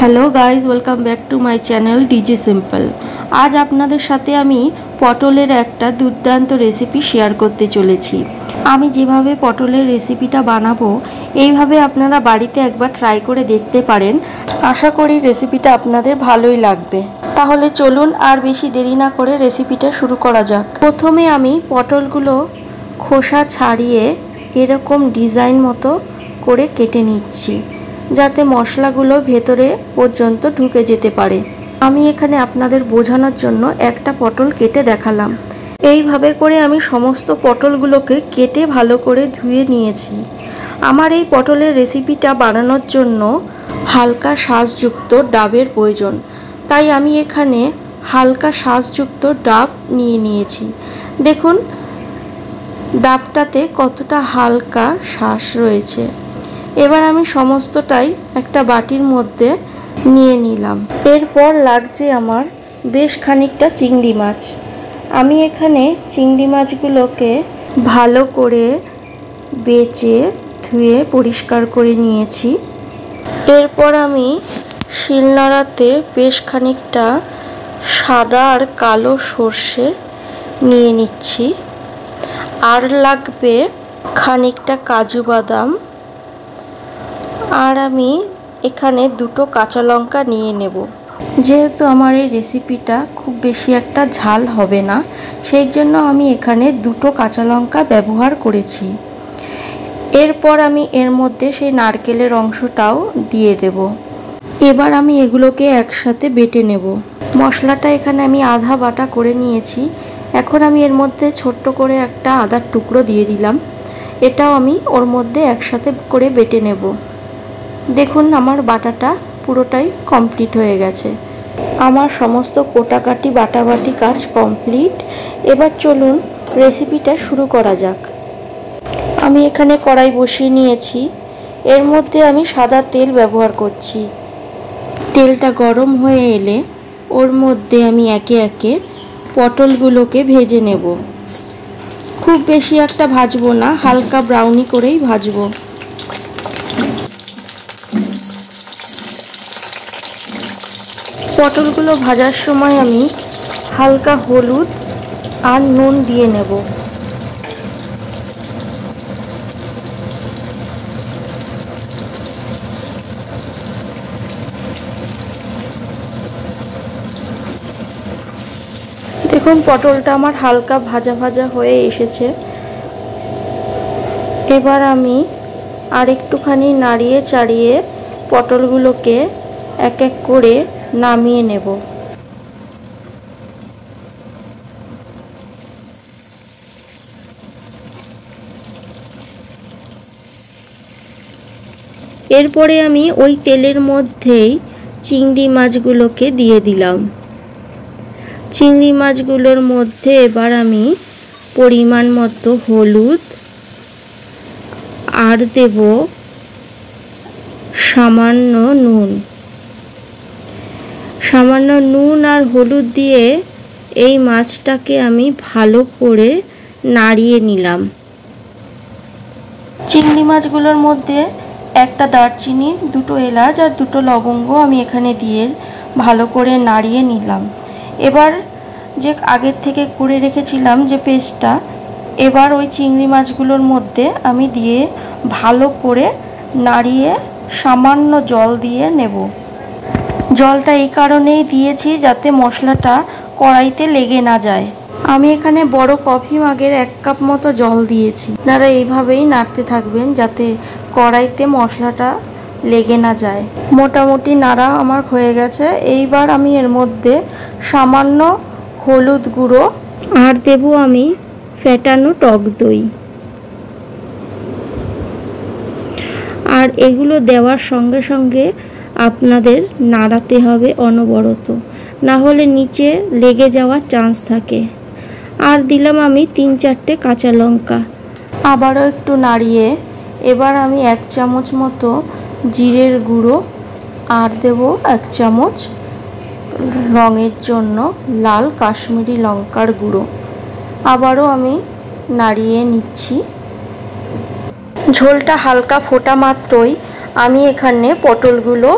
Hello guys, welcome back to my channel Digi Simple. আজ আপনাদের সাথে আমি পটলের একটা দুর্দান্ত রেসিপি শেয়ার করতে চলেছি। আমি যেভাবে পটলের রেসিপিটা বানাবো এইভাবে আপনারা বাড়িতে একবার ট্রাই করে দেখতে পারেন। আশা করি রেসিপিটা আপনাদের ভালোই লাগবে। তাহলে চলুন আর বেশি দেরি না করে রেসিপিটা শুরু করা যাক। প্রথমে আমি পটলগুলো খোসা ছাড়িয়ে এরকম ডিজাইন মতো করে কেটে নিচ্ছি, যাতে মশলাগুলো ভেতরে পর্যন্ত ঢুকে যেতে পারে। আমি এখানে আপনাদের বোঝানোর জন্য একটা পটল কেটে দেখালাম। এইভাবে করে আমি সমস্ত পটলগুলোকে কেটে ভালো করে ধুয়ে নিয়েছি। আমার এই পটলের রেসিপিটা বানানোর জন্য হালকা শাঁসযুক্ত ডাবের প্রয়োজন, তাই আমি এখানে হালকা শাঁসযুক্ত ডাব নিয়েছি। দেখুন ডাবটাতে কতটা হালকা শাঁস রয়েছে। এবার আমি সমস্তটাই একটা বাটির মধ্যে নিয়ে নিলাম। এরপর লাগছে আমার বেশ খানিকটা চিংড়ি মাছ। আমি এখানে চিংড়ি মাছগুলোকে ভালো করে বেছে ধুয়ে পরিষ্কার করে নিয়েছি। এরপর আমি শিলনোড়াতে বেশ খানিকটা সাদা আর কালো সর্ষে নিয়ে নিচ্ছি। আর লাগবে খানিকটা কাজু বাদাম। আর আমি এখানে দুটো কাঁচা লঙ্কা নিয়ে নেব। যেহেতু আমার এই রেসিপিটা খুব বেশি একটা ঝাল হবে না, সেই জন্য আমি এখানে দুটো কাঁচা লঙ্কা ব্যবহার করেছি। এরপর আমি এর মধ্যে সেই নারকেলের অংশটাও দিয়ে দেব। এবার আমি এগুলোকে একসাথে বেটে নেব। মশলাটা এখানে আমি আধা বাটা করে নিয়েছি। এখন আমি এর মধ্যে ছোট্ট করে একটা আদার টুকরো দিয়ে দিলাম। এটাও আমি ওর মধ্যে একসাথে করে বেটে নেব। দেখুন আমার বাটাটা পুরোটাই কমপ্লিট হয়ে গেছে। আমার সমস্ত কোটাকাটি বাটাবাটি কাজ কমপ্লিট। এবার চলুন রেসিপিটা শুরু করা যাক। আমি এখানে কড়াই বসিয়ে নিয়েছি। এর মধ্যে আমি সাদা তেল ব্যবহার করছি। তেলটা গরম হয়ে এলে ওর মধ্যে আমি একে একে পটলগুলোকে ভেজে নেব। খুব বেশি একটা ভাজবো না, হালকা ব্রাউনি করেই ভাজবো। পটলগুলো ভাজার সময় আমি হালকা হলুদ আর নুন দিয়ে নেব। দেখুন পটলটা আমার হালকা ভাজা ভাজা হয়ে এসেছে। এবার আমি আর একটুখানি নাড়িয়ে চাড়িয়ে পটলগুলোকে এক এক করে নামিয়ে নেব। এরপরে আমি ওই তেলের মধ্যেই চিংড়ি মাছগুলোকে দিয়ে দিলাম। চিংড়ি মাছগুলোর মধ্যে এবার আমি পরিমাণ মতো হলুদ আর দেব সামান্য নুন। সামান্য নুন আর হলুদ দিয়ে এই মাছটাকে আমি ভালো করে নাড়িয়ে নিলাম। চিংড়ি মাছগুলোর মধ্যে একটা দারচিনি, দুটো এলাচ আর দুটো লবঙ্গ আমি এখানে দিয়ে ভালো করে নাড়িয়ে নিলাম। এবার যে আগের থেকে করে রেখেছিলাম যে পেস্টটা, এবার ওই চিংড়ি মাছগুলোর মধ্যে আমি দিয়ে ভালো করে নাড়িয়ে সামান্য জল দিয়ে নেব। জলটা এই কারণেই দিয়েছি যাতে মশলাটা কড়াইতে লেগে না যায়। আমি এখানে বড় কফি মাগের 1 কাপ মতো জল দিয়েছি। আপনারা এইভাবেই নাড়তে থাকবেন যাতে কড়াইতে মশলাটা লেগে না যায়। মোটামুটি নাড়া আমার হয়ে গেছে। এইবার আমি এর মধ্যে সামান্য হলুদ গুঁড়ো আর দেব আমি ফেটানো টক দই। আর এগুলো দেওয়ার সঙ্গে সঙ্গে আপনাদের নাড়াতে হবে অনবরত, না হলে নিচে লেগে যাওয়ার চান্স থাকে। আর দিলাম আমি 3-4টে কাঁচা লঙ্কা। আবারও একটু নাড়িয়ে এবার আমি 1 চামচ মতো জিরের গুঁড়ো আর দেব 1 চামচ রঙের জন্য লাল কাশ্মীরি লঙ্কার গুঁড়ো। আবারও আমি নাড়িয়ে নিচ্ছি। ঝোলটা হালকা ফোটা মাত্রই আমি এখানে পটলগুলো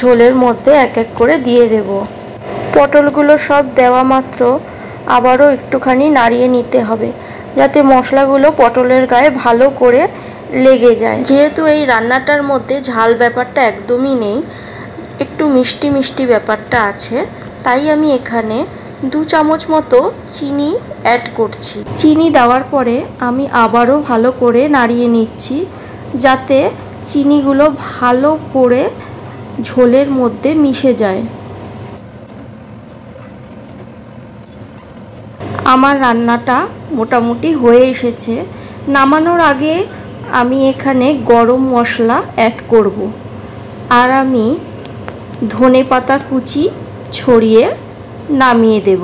ঝোলের মধ্যে এক এক করে দিয়ে দেব। পটলগুলো সব দেওয়া মাত্র আবারও একটুখানি নাড়িয়ে নিতে হবে, যাতে মশলাগুলো পটলের গায়ে ভালো করে লেগে যায়। যেহেতু এই রান্নাটার মধ্যে ঝাল ব্যাপারটা একদমই নেই, একটু মিষ্টি মিষ্টি ব্যাপারটা আছে, তাই আমি এখানে 2 চামচ মতো চিনি অ্যাড করছি। চিনি দেওয়ার পরে আমি আবারও ভালো করে নাড়িয়ে নিচ্ছি, যাতে চিনিগুলো ভালো করে ঝোলের মধ্যে মিশে যায়। আমার রান্নাটা মোটামুটি হয়ে এসেছে। নামানোর আগে আমি এখানে গরম মশলা অ্যাড করব, আর আমি ধনেপাতা কুচি ছড়িয়ে নামিয়ে দেব।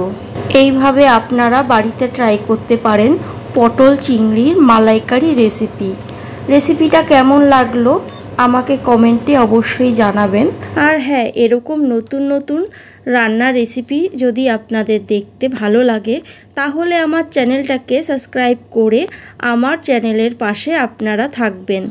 এইভাবে আপনারা বাড়িতে ট্রাই করতে পারেন পটল চিংড়ির মালাইকারি রেসিপিটা কেমন লাগলো আমাকে কমেন্টে অবশ্যই জানাবেন। আর হ্যাঁ, এরকম নতুন নতুন রান্নার রেসিপি যদি আপনাদের দেখতে ভালো লাগে, তাহলে আমার চ্যানেলটাকে সাবস্ক্রাইব করে আমার চ্যানেলের পাশে আপনারা থাকবেন।